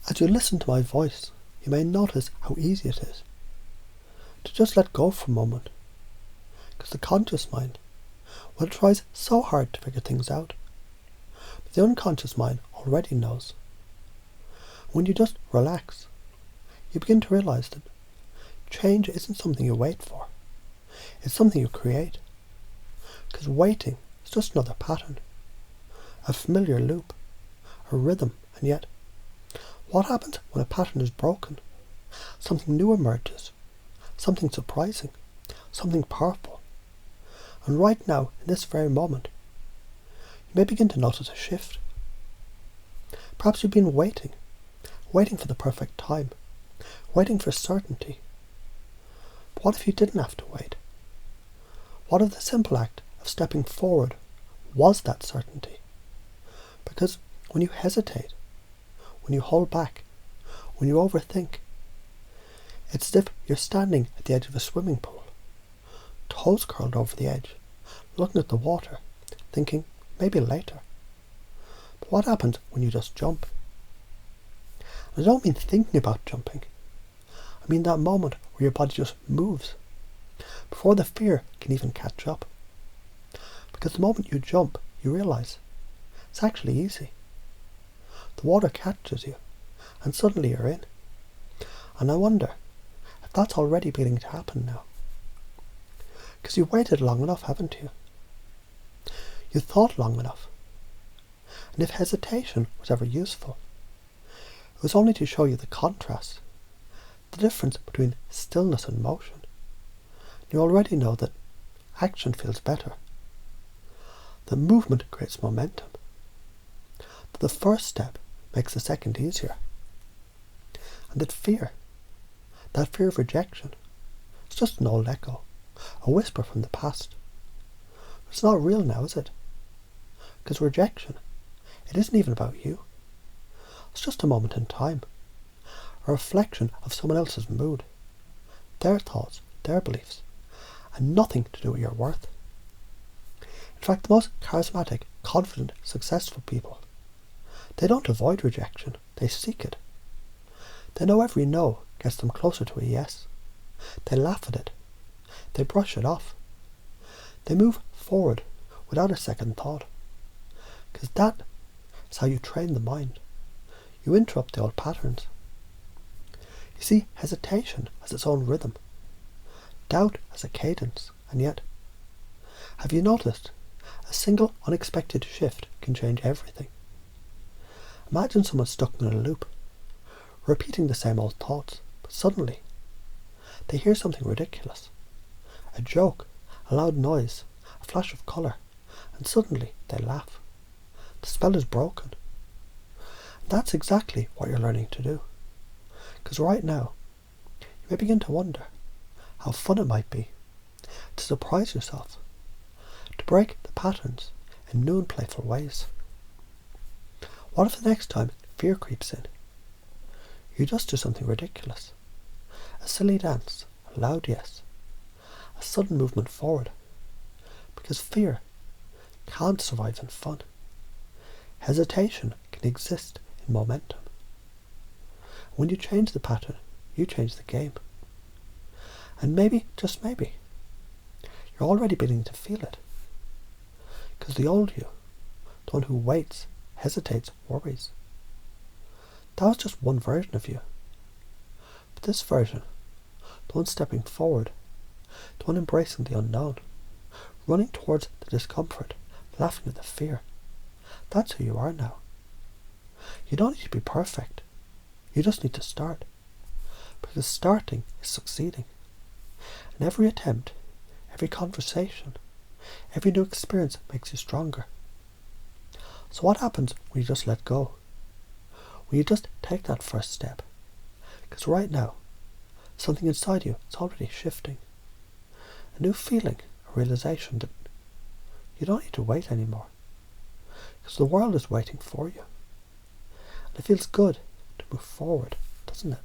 As you listen to my voice, you may notice how easy it is to just let go for a moment, because the conscious mind, well, it tries so hard to figure things out, but the unconscious mind already knows. When you just relax, you begin to realize that change isn't something you wait for, it's something you create, because waiting is just another pattern, a familiar loop, a rhythm, and yet, what happens when a pattern is broken? Something new emerges, something surprising, something powerful. And right now, in this very moment, you may begin to notice a shift. Perhaps you've been waiting for the perfect time, waiting for certainty. But what if you didn't have to wait? What if the simple act of stepping forward was that certainty? Because when you hesitate, when you hold back, when you overthink, it's as if you're standing at the edge of a swimming pool, toes curled over the edge, looking at the water, thinking, maybe later. But what happens when you just jump? And I don't mean thinking about jumping. I mean that moment where your body just moves, before the fear can even catch up. Because the moment you jump, you realise it's actually easy. The water catches you, and suddenly you're in. And I wonder if that's already beginning to happen now. Because you've waited long enough, haven't you? You thought long enough. And if hesitation was ever useful, it was only to show you the contrast, the difference between stillness and motion. You already know that action feels better, that movement creates momentum, that the first step makes the second easier, and that fear of rejection, it's just an old echo, a whisper from the past. It's not real now, is it? Because rejection, it isn't even about you. It's just a moment in time, a reflection of someone else's mood, their thoughts, their beliefs, and nothing to do with your worth. In fact, the most charismatic, confident, successful people, they don't avoid rejection, they seek it. They know every no gets them closer to a yes. They laugh at it. They brush it off. They move forward without a second thought. Because that is how you train the mind. You interrupt the old patterns. You see, hesitation has its own rhythm. Doubt has a cadence, and yet, have you noticed, a single unexpected shift can change everything. Imagine someone stuck in a loop, repeating the same old thoughts, but suddenly, they hear something ridiculous. A joke, a loud noise, a flash of colour, and suddenly they laugh. The spell is broken. And that's exactly what you're learning to do. Because right now, you may begin to wonder how fun it might be to surprise yourself, to break the patterns in new and playful ways. What if the next time fear creeps in, you just do something ridiculous? A silly dance, a loud yes, a sudden movement forward. Because fear can't survive in fun. Hesitation can exist in momentum. When you change the pattern, you change the game. And maybe, just maybe, you're already beginning to feel it. Because the old you, the one who waits, hesitates, worries, that was just one version of you. But this version, the one stepping forward, the one embracing the unknown, running towards the discomfort, laughing at the fear, that's who you are now. You don't need to be perfect. You just need to start. Because starting is succeeding. And every attempt, every conversation, every new experience makes you stronger. So what happens when you just let go? When you just take that first step? Because right now, something inside you is already shifting. A new feeling, a realization that you don't need to wait anymore. Because the world is waiting for you. And it feels good to move forward, doesn't it?